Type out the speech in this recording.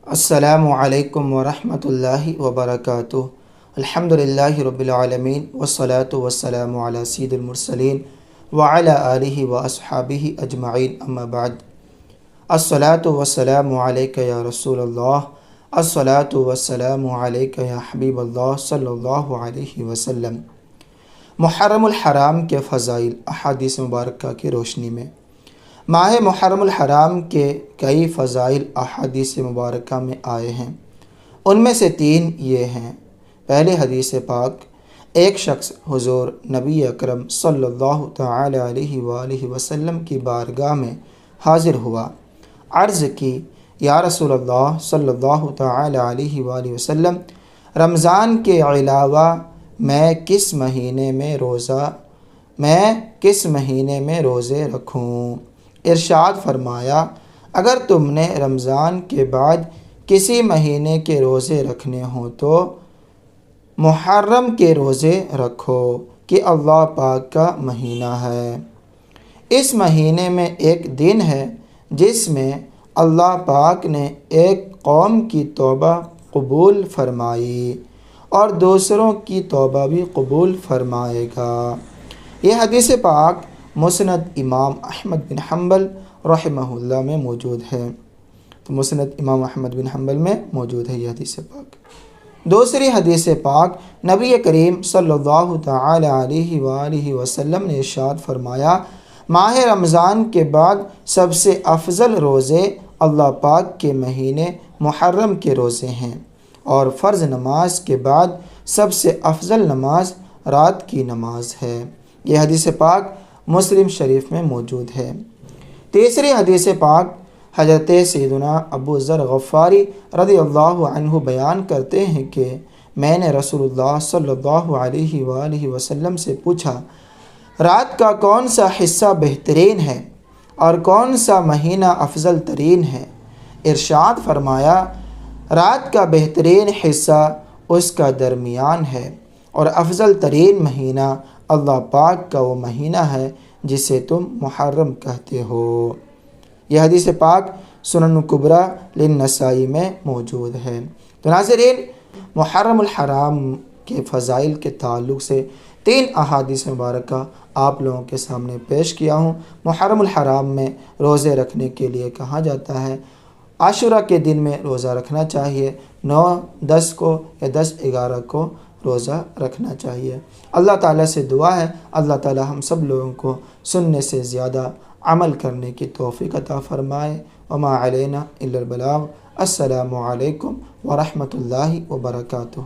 السلام علیکم ورحمۃ اللہ وبرکاتہ۔ الحمدللہ رب العالمین والصلاة والسلام علی سید المرسلین وعلی آلہ واصحابہ اجمعین، اما بعد۔ الصلاۃ والسلام علیک یا رسول اللہ، الصلاۃ والسلام علیک یا حبیب اللہ صلی اللہ علیہ وسلم۔ محرم الحرام کے فضائل احادیث مبارکہ کی روشنی میں ماہ محرم الحرام کے کئی فضائل احادیث مبارکہ میں آئے ہیں۔ ان میں سے 3 یہ ہیں۔ پہلے حدیث پاک، ایک شخص حضور نبی اکرم صلی اللہ تعالی علیہ وآلہ وسلم کی بارگاہ میں حاضر ہوا، عرض کی، یا رسول اللہ صلی اللہ تعالی علیہ وآلہ وسلم، رمضان کے علاوہ میں کس مہینے میں روزے رکھوں؟ ارشاد فرمایا، اگر تم نے رمضان کے بعد کسی مہینے کے روزے رکھنے ہوں تو محرم کے روزے رکھو کہ اللہ پاک کا مہینہ ہے۔ اس مہینے میں ایک دن ہے جس میں اللہ پاک نے ایک قوم کی توبہ قبول فرمائی اور دوسروں کی توبہ بھی قبول فرمائے گا۔ یہ حدیث پاک مسند امام احمد بن حنبل رحمہ اللہ میں موجود ہے۔ تو مسند امام احمد بن حنبل میں موجود ہے یہ حدیث پاک۔ دوسری حدیث پاک، نبی کریم صلی اللہ تعالی علیہ وآلہ وسلم نے ارشاد فرمایا، ماہ رمضان کے بعد سب سے افضل روزے اللہ پاک کے مہینے محرم کے روزے ہیں، اور فرض نماز کے بعد سب سے افضل نماز رات کی نماز ہے۔ یہ حدیث پاک مسلم شریف میں موجود ہے۔ تیسری حدیث پاک، حضرت سیدنا ابو ذر غفاری رضی اللہ عنہ بیان کرتے ہیں کہ میں نے رسول اللہ صلی اللہ علیہ وآلہ وسلم سے پوچھا، رات کا کون سا حصہ بہترین ہے اور کون سا مہینہ افضل ترین ہے؟ ارشاد فرمایا، رات کا بہترین حصہ اس کا درمیان ہے، اور افضل ترین مہینہ اللہ پاک کا وہ مہینہ ہے جسے تم محرم کہتے ہو۔ یہ حدیث پاک سنن کبریٰ للنسائی میں موجود ہے۔ تو ناظرین، محرم الحرام کے فضائل کے تعلق سے 3 احادیث مبارکہ آپ لوگوں کے سامنے پیش کیا ہوں۔ محرم الحرام میں روزے رکھنے کے لیے کہا جاتا ہے، عاشورہ کے دن میں روزہ رکھنا چاہیے، 9، 10 کو یا 10، 11 کو روزہ رکھنا چاہیے۔ اللہ تعالیٰ سے دعا ہے اللہ تعالیٰ ہم سب لوگوں کو سننے سے زیادہ عمل کرنے کی توفیق عطا فرمائے۔ وما علینا الا البلاغ۔ السلام علیکم ورحمۃ اللہ وبرکاتہ۔